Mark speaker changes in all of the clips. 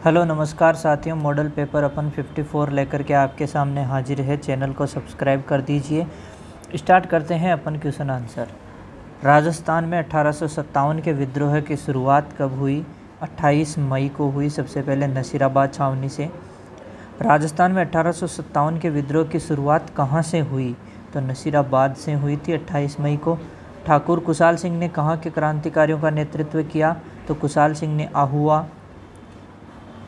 Speaker 1: Hello नमस्कार साथियों, model paper अपन 54 लेकर के आपके सामने हाजिर है। चैनल को सब्सक्राइब कर दीजिए। स्टार्ट करते हैं अपन क्वेश्चन आंसर। राजस्थान में 1857 के विद्रोह की शुरुआत कब हुई? 28 मई को हुई। सबसे पहले नसीराबाद छावनी से। राजस्थान में 1857 के विद्रोह की शुरुआत कहाँ से हुई? तो नसीराबाद से हुई थी 28 मई को। ठाकुर कुशाल सिंह ने कहाँ के क्रांतिकारियों का नेतृत्व किया? तो कुशाल सिंह ने आहुआ,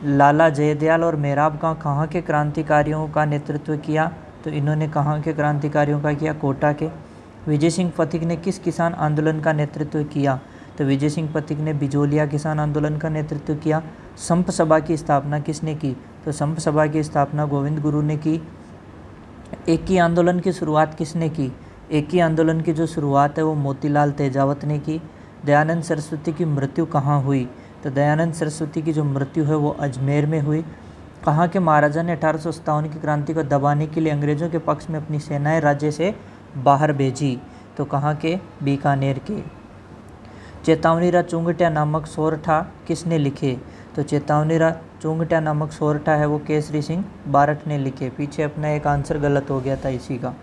Speaker 1: लाला जयदयाल और मेराब का कहाँ के क्रांतिकारियों का नेतृत्व किया? तो इन्होंने कहाँ के क्रांतिकारियों का किया? कोटा के। विजय सिंह पथिक ने किस किसान आंदोलन का नेतृत्व किया? तो विजय सिंह पथिक ने बिजोलिया किसान आंदोलन का नेतृत्व किया। संप सभा की स्थापना किसने की? तो संप सभा की स्थापना गोविंद गुरु ने की। एकी आंदोलन की शुरुआत किसने की? एकी आंदोलन की जो शुरुआत है वो मोतीलाल तेजावत ने की। दयानंद सरस्वती की मृत्यु कहाँ हुई? तो दयानंद सरस्वती की जो मृत्यु है वो अजमेर में हुई। कहाँ के महाराजा ने 1857 की क्रांति को दबाने के लिए अंग्रेजों के पक्ष में अपनी सेनाएं राज्य से बाहर भेजी? तो कहाँ के? बीकानेर के। चेतावनीरा चुंगटिया नामक सोरठा किसने लिखे? तो चेतावनीरा चुंगटिया नामक सोरठा है वो केसरी सिंह बारठ ने लिखे। पीछे अपना एक आंसर गलत हो गया था इसी का।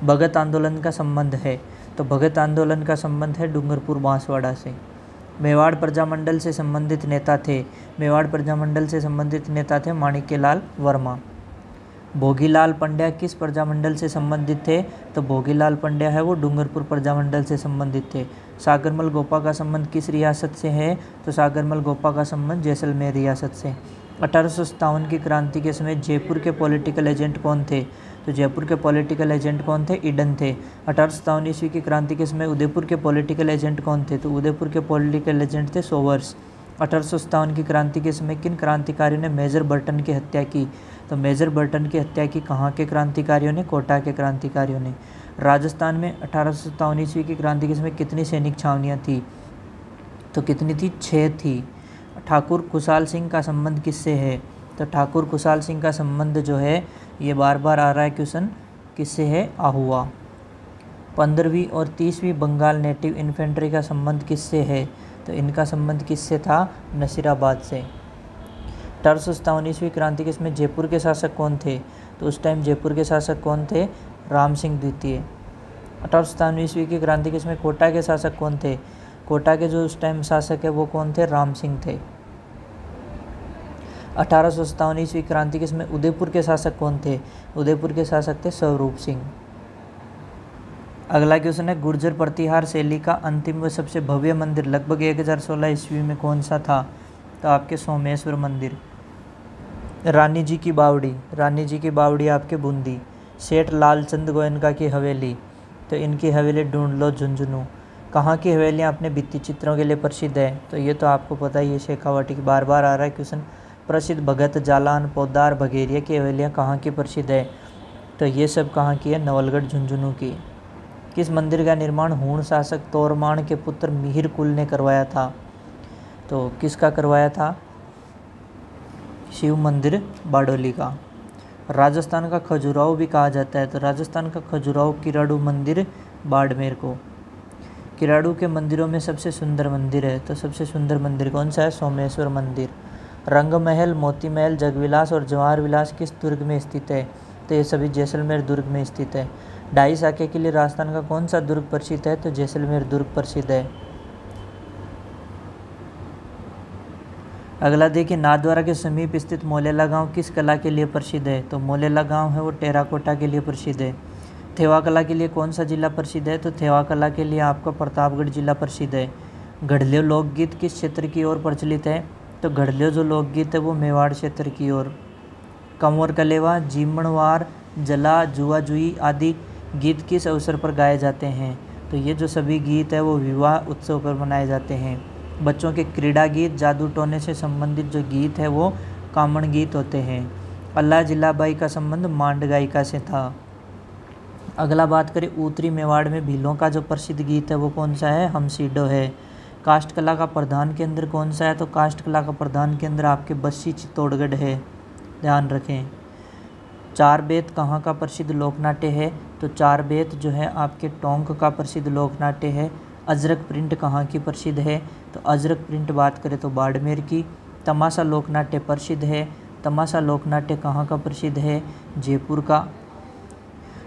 Speaker 1: भगत आंदोलन का संबंध है? तो भगत आंदोलन का संबंध है डूंगरपुर बांसवाड़ा से। मेवाड़ प्रजामंडल से संबंधित नेता थे? मेवाड़ प्रजामंडल से संबंधित नेता थे माणिक्यलाल वर्मा। भोगीलाल पंड्या किस प्रजामंडल से संबंधित थे? तो भोगीलाल पंड्या है वो डूंगरपुर प्रजामंडल से संबंधित थे। सागरमल गोपा का संबंध किस रियासत से है? तो सागरमल गोपा का संबंध जैसलमेर रियासत से। 1857 की क्रांति के समय जयपुर के पॉलिटिकल एजेंट कौन थे? तो जयपुर के पॉलिटिकल एजेंट कौन थे? ईडन थे। 1857 ईस्वी की क्रांति के समय उदयपुर के पॉलिटिकल एजेंट कौन थे? तो उदयपुर के पॉलिटिकल एजेंट थे सोवर्स। 1857 की क्रांति के समय किन क्रांतिकारियों ने मेजर बर्टन की हत्या की? तो मेजर बर्टन की हत्या की कहाँ के क्रांतिकारियों ने? कोटा के क्रांतिकारियों ने। राजस्थान में 1857 ईस्वी की क्रांति के समय कितनी सैनिक छावनियाँ थी? तो कितनी थी? 6 थी। ठाकुर कुशाल सिंह का संबंध किससे है? तो ठाकुर कुशाल सिंह का संबंध जो है ये बार बार आ रहा है क्वेश्चन, किससे है? आहुआ। 15वीं और 30वीं बंगाल नेटिव इन्फेंट्री का संबंध किससे है? तो इनका संबंध किससे था? नसीराबाद से। 1857 ईस्वी क्रांति के समय जयपुर के शासक कौन थे? तो उस टाइम जयपुर के शासक कौन थे? राम सिंह द्वितीय। 1857 ईस्वी की क्रांति के समय कोटा के शासक कौन थे? कोटा के जो उस टाइम शासक है वो कौन थे? राम सिंह थे। 1857 ईस्वी क्रांति के समय उदयपुर के शासक कौन थे? उदयपुर के शासक थे स्वरूप सिंह। अगला क्वेश्चन है, गुर्जर प्रतिहार शैली का अंतिम व सबसे भव्य मंदिर लगभग 1016 ईस्वी में कौन सा था? तो आपके सोमेश्वर मंदिर। रानी जी की बावड़ी, रानी जी की बावड़ी आपके बूंदी। सेठ लालचंद गोयनका की हवेली, तो इनकी हवेली ढूंढ लो झुंझुनू। कहाँ की हवेलियाँ अपने भित्ति चित्रों के लिए प्रसिद्ध है? तो ये तो आपको पता ही है, शेखावाटी की। बार बार आ रहा है क्वेश्चन। प्रसिद्ध भगत, जालान, पोद्दार, भगेरिया की हवेलियाँ कहाँ की प्रसिद्ध है? तो ये सब कहाँ की है? नवलगढ़ झुंझुनू की। किस मंदिर का निर्माण हूण शासक तोरमाण के पुत्र मिहिर कुल ने करवाया था? तो किसका करवाया था? शिव मंदिर बारडोली का। राजस्थान का खजुराहो भी कहा जाता है, तो राजस्थान का खजुराहो किराड़ू मंदिर बाड़मेर को। किराड़ू के मंदिरों में सबसे सुंदर मंदिर है, तो सबसे सुंदर मंदिर कौन सा है? सोमेश्वर मंदिर। रंग महल, मोती महल, जगविलास और जवाहर विलास किस दुर्ग में स्थित है? तो ये सभी जैसलमेर दुर्ग में स्थित है। ढाई साके के लिए राजस्थान का कौन सा दुर्ग प्रसिद्ध है? तो जैसलमेर दुर्ग प्रसिद्ध है। अगला देखिए, नाथद्वारा के समीप स्थित मोलेला गांव किस कला के लिए प्रसिद्ध है? तो मोलेला गांव है वो टेराकोटा के लिए प्रसिद्ध है। थेवा कला के लिए कौन सा जिला प्रसिद्ध है? तो थेवा कला के लिए आपका प्रतापगढ़ जिला प्रसिद्ध है। गढ़लियो लोकगीत किस क्षेत्र की ओर प्रचलित है? तो गढ़लियो जो लोकगीत है वो मेवाड़ क्षेत्र की ओर। कंवर कलेवा, जीमणवार, जला, जुआ जुई आदि गीत किस अवसर पर गाए जाते हैं? तो ये जो सभी गीत है वो विवाह उत्सव पर मनाए जाते हैं। बच्चों के क्रीड़ा गीत, जादू टोने से संबंधित जो गीत है वो कामण गीत होते हैं। अल्लाह जिलाबाई का संबंध मांड गायिका से था। अगला बात करें, उत्तरी मेवाड़ में भीलों का जो प्रसिद्ध गीत है वो कौन सा है? हमसीडो है। काष्ठ कला का प्रधान केंद्र कौन सा है? तो काष्ठ कला का प्रधान केंद्र आपके बस्सी चित्तौड़गढ़ है, ध्यान रखें। चार बेत कहाँ का प्रसिद्ध लोकनाट्य है? तो चार बेत जो है आपके टोंक का प्रसिद्ध लोकनाट्य है। अजरक प्रिंट कहाँ की प्रसिद्ध है? तो अजरक प्रिंट बात करें तो बाड़मेर की। तमाशा लोकनाट्य प्रसिद्ध है। तमाशा लोकनाट्य कहाँ का प्रसिद्ध है? जयपुर का।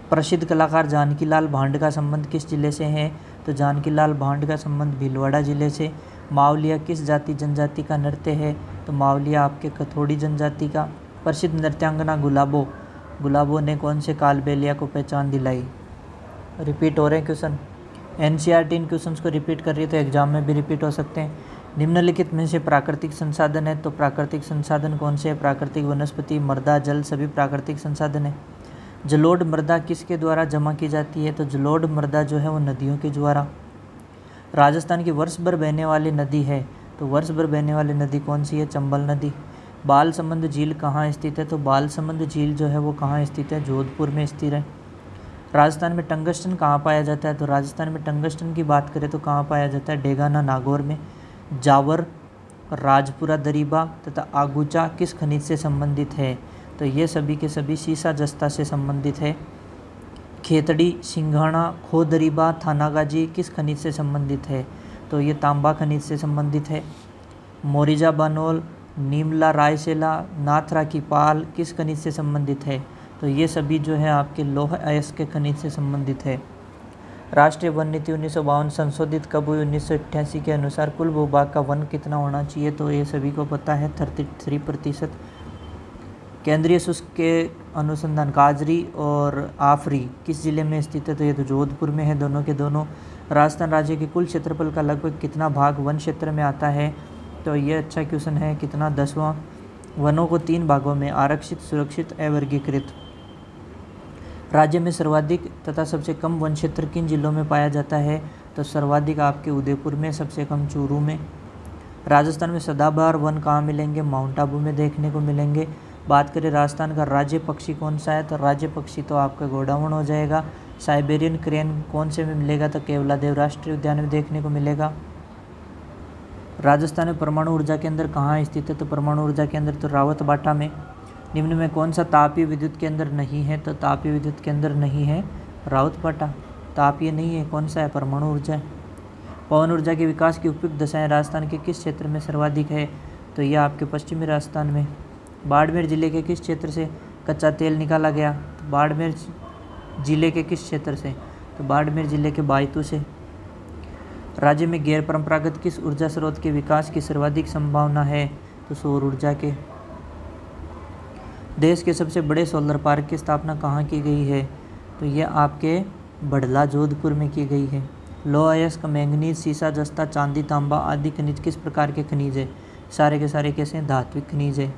Speaker 1: प्रसिद्ध कलाकार जानकीलाल भांड का संबंध किस जिले से है? तो जानकीलाल भांड का संबंध भीलवाड़ा जिले से। मावलिया किस जाति जनजाति का नृत्य है? तो मावलिया आपके कथोड़ी जनजाति का। प्रसिद्ध नृत्यांगना गुलाबो ने कौन से कालबेलिया को पहचान दिलाई? रिपीट हो रहे हैं क्वेश्चन। एनसीईआरटी इन क्वेश्चंस को रिपीट कर रही है तो एग्जाम में भी रिपीट हो सकते हैं। निम्नलिखित में से प्राकृतिक संसाधन है, तो प्राकृतिक संसाधन कौन से है? प्राकृतिक वनस्पति, मृदा, जल सभी प्राकृतिक संसाधन है। जलोढ़ मृदा किसके द्वारा जमा की जाती है? तो जलोढ़ मृदा जो है वो नदियों के द्वारा। राजस्थान की वर्ष भर बहने वाली नदी है, तो वर्ष भर बहने वाली नदी कौन सी है? चंबल नदी। बालसमंद झील कहाँ स्थित है? तो बालसमंद झील जो है वो कहाँ स्थित है? जोधपुर में स्थित है। राजस्थान में टंगस्टन कहाँ पाया जाता है? तो राजस्थान में टंगस्टन की बात करें तो कहाँ पाया जाता है? डेगाना नागौर में। जावर, राजपुरा दरीबा तथा आगुचा किस खनिज से संबंधित है? तो ये सभी के सभी सीसा जस्ता से संबंधित है। खेतड़ी, सिंघाना, खोदरीबा, थानागाजी किस खनिज से संबंधित है? तो ये तांबा खनिज से संबंधित है। मोरिजा बानोल, नीमला रायसेला, नाथरा की पाल किस खनिज से संबंधित है? तो ये सभी जो है आपके लौह अयस्क के खनिज से संबंधित है। राष्ट्रीय वन नीति 1952 संशोधित कब हुई? 1988 के अनुसार कुल भूभाग का वन कितना होना चाहिए? तो ये सभी को पता है 33%। केंद्रीय शुष्क के अनुसंधान काजरी और आफरी किस जिले में स्थित है? तो ये तो जोधपुर में है दोनों के दोनों। राजस्थान राज्य के कुल क्षेत्रफल का लगभग कितना भाग वन क्षेत्र में आता है? तो ये अच्छा क्वेश्चन है, कितना? 10वां। वनों को 3 भागों में आरक्षित, सुरक्षित, अवर्गीकृत। राज्य में सर्वाधिक तथा सबसे कम वन क्षेत्र किन जिलों में पाया जाता है? तो सर्वाधिक आपके उदयपुर में, सबसे कम चूरू में। राजस्थान में सदाबहार वन कहाँ मिलेंगे? माउंट आबू में देखने को मिलेंगे। बात करें राजस्थान का राज्य पक्षी कौन सा है? तो राज्य पक्षी तो आपका घोड़ावण हो जाएगा। साइबेरियन क्रेन कौन से में मिलेगा? तो केवलादेव राष्ट्रीय उद्यान में देखने को मिलेगा। राजस्थान में परमाणु ऊर्जा केंद्र कहाँ स्थित है? तो परमाणु ऊर्जा केंद्र तो रावतबाटा में। निम्न में कौन सा तापीय विद्युत केंद्र नहीं है? तो तापीय विद्युत केंद्र नहीं है रावतबाटा। तापीय नहीं है, कौन सा है? परमाणु ऊर्जा है। पवन ऊर्जा के विकास की उपयुक्त दशाएं राजस्थान के किस क्षेत्र में सर्वाधिक है? तो यह आपके पश्चिमी राजस्थान में। बाड़मेर जिले के किस क्षेत्र से कच्चा तेल निकाला गया? तो बाड़मेर जिले के किस क्षेत्र से? तो बाड़मेर जिले के बायतू से। राज्य में गैर परंपरागत किस ऊर्जा स्रोत के विकास की सर्वाधिक संभावना है? तो सौर ऊर्जा के। देश के सबसे बड़े सोलर पार्क की स्थापना कहाँ की गई है? तो ये आपके बड़ला जोधपुर में की गई है। लौह अयस्क, मैंगनीज, सीसा, जस्ता, चांदी, तांबा आदि खनिज किस प्रकार के खनिज है? सारे के सारे कैसे हैं? धात्विक खनिज है।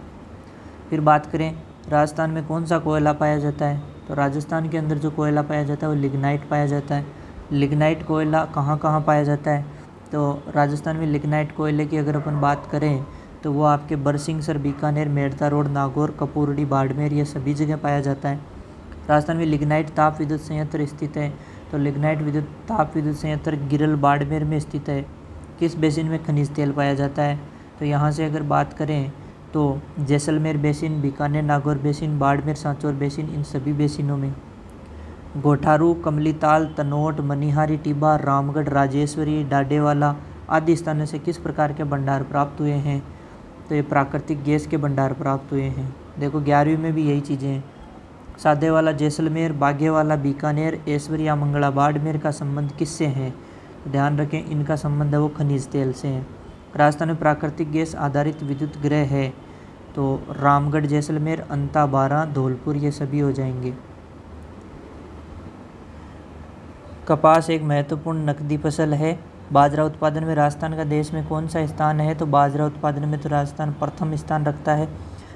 Speaker 1: फिर बात करें राजस्थान में कौन सा कोयला पाया जाता है? तो राजस्थान के अंदर जो कोयला पाया जाता है वो लिग्नाइट पाया जाता है। लिग्नाइट कोयला कहाँ कहाँ पाया जाता है? तो राजस्थान में लिग्नाइट कोयले की अगर अपन बात करें तो वो आपके बरसिंहसर, बीकानेर, मेड़ता रोड, नागौर, कपूरडी, बाड़मेर ये सभी जगह पाया जाता है। राजस्थान में लिग्नाइट ताप विद्युत संयंत्र स्थित है। तो लिग्नाइट ताप विद्युत संयंत्र गिरल बाड़मेर में स्थित है। किस बेसिन में खनिज तेल पाया जाता है? तो यहाँ से अगर बात करें तो Jaisalmer basin, Bikaner, Nagaur basin, Barmer, Sanchore basin, इन सभी बेसिनों में। गोठारू, कमलीताल, तनोट, मनिहारी, टिब्बा, रामगढ़, राजेश्वरी, डाडेवाला आदि स्थानों से किस प्रकार के भंडार प्राप्त हुए हैं? तो ये प्राकृतिक गैस के भंडार प्राप्त हुए हैं। देखो 11वीं में भी यही चीज़ें हैं। सादेवाला जैसलमेर, बाघेवाला बीकानेर, ऐश्वर्या मंगला बाड़मेर का संबंध किससे है? ध्यान रखें इनका संबंध है वो खनिज तेल से है। राजस्थान में प्राकृतिक गैस आधारित विद्युत गृह है तो रामगढ़, जैसलमेर, अंता, बारा, धौलपुर ये सभी हो जाएंगे। कपास एक महत्वपूर्ण नकदी फसल है। बाजरा उत्पादन में राजस्थान का देश में कौन सा स्थान है? तो बाजरा उत्पादन में तो राजस्थान प्रथम स्थान रखता है।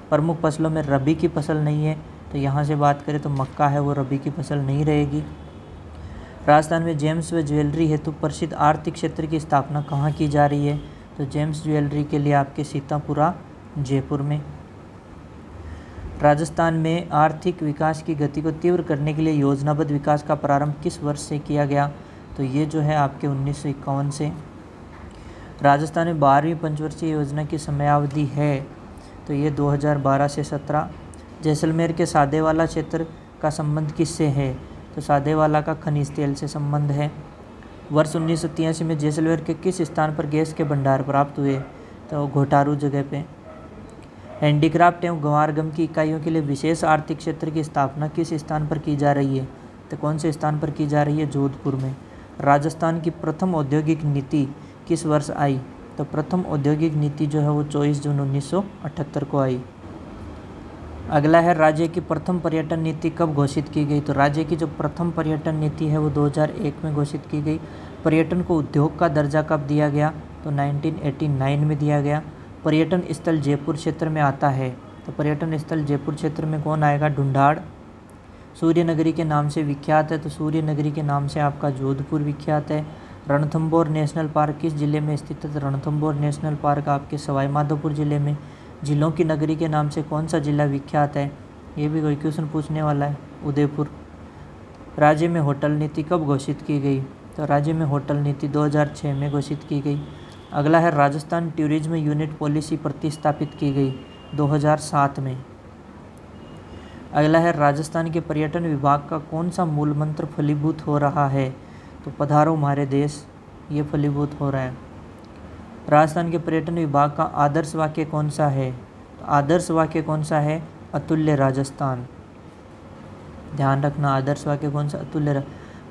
Speaker 1: प्रमुख फसलों में रबी की फसल नहीं है, तो यहाँ से बात करें तो मक्का है वो रबी की फसल नहीं रहेगी। राजस्थान में जेम्स व ज्वेलरी हेतु प्रसिद्ध आर्थिक क्षेत्र की स्थापना कहाँ की जा रही है? तो जेम्स ज्वेलरी के लिए आपके सीतापुरा, जयपुर में। राजस्थान में आर्थिक विकास की गति को तीव्र करने के लिए योजनाबद्ध विकास का प्रारंभ किस वर्ष से किया गया? तो ये जो है आपके 1951 से। राजस्थान में 12वीं पंचवर्षीय योजना की समयावधि है तो ये 2012 से 17। जैसलमेर के सादेवाला क्षेत्र का संबंध किससे है? तो सादेवाला का खनिज तेल से संबंध है। वर्ष 1983 में जैसलमेर के किस स्थान पर गैस के भंडार प्राप्त हुए? तो घोटारू जगह पे। हैंडीक्राफ्ट एवं गवारगम की इकाइयों के लिए विशेष आर्थिक क्षेत्र की स्थापना किस स्थान पर की जा रही है? तो कौन से स्थान पर की जा रही है? जोधपुर में। राजस्थान की प्रथम औद्योगिक नीति किस वर्ष आई? तो प्रथम औद्योगिक नीति जो है वो 24 जून 1978 को आई। अगला है राज्य की प्रथम पर्यटन नीति कब घोषित की गई? तो राज्य की जो प्रथम पर्यटन नीति है वो 2001 में घोषित की गई। पर्यटन को उद्योग का दर्जा कब दिया गया? तो 1989 में दिया गया। पर्यटन स्थल जयपुर क्षेत्र में आता है, तो पर्यटन स्थल जयपुर क्षेत्र में कौन आएगा? ढूंढाड़। सूर्य नगरी के नाम से विख्यात है, तो सूर्य नगरी के नाम से आपका जोधपुर विख्यात है। रणथंभौर नेशनल पार्क किस जिले में स्थित है? तो रणथंभौर नेशनल पार्क आपके सवाई माधोपुर जिले में। जिलों की नगरी के नाम से कौन सा जिला विख्यात है? ये भी कोई क्वेश्चन पूछने वाला है, उदयपुर। राज्य में होटल नीति कब घोषित की गई? तो राज्य में होटल नीति 2006 में घोषित की गई। अगला है राजस्थान टूरिज्म यूनिट पॉलिसी प्रतिस्थापित की गई 2007 में। अगला है राजस्थान के पर्यटन विभाग का कौन सा मूल मंत्र फलीभूत हो रहा है? तो पधारो हमारे देश, ये फलीभूत हो रहा है। राजस्थान के पर्यटन विभाग का आदर्श वाक्य कौन सा है? तो आदर्श वाक्य कौन सा है? अतुल्य राजस्थान। ध्यान रखना, आदर्श वाक्य कौन सा? अतुल्य।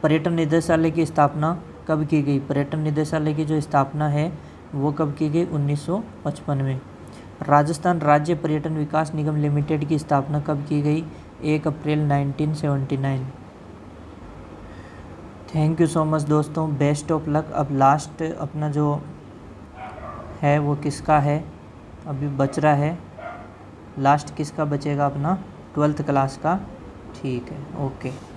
Speaker 1: पर्यटन निदेशालय की स्थापना कब की गई? पर्यटन निदेशालय की जो स्थापना है वो कब की गई? 1955 में। राजस्थान राज्य पर्यटन विकास निगम लिमिटेड की स्थापना कब की गई? 1 अप्रैल 1979। थैंक यू सो मच दोस्तों, बेस्ट ऑफ लक। अब लास्ट अपना जो है वो किसका है? अभी बच रहा है, लास्ट किसका बचेगा? अपना 12th क्लास का। ठीक है, ओके।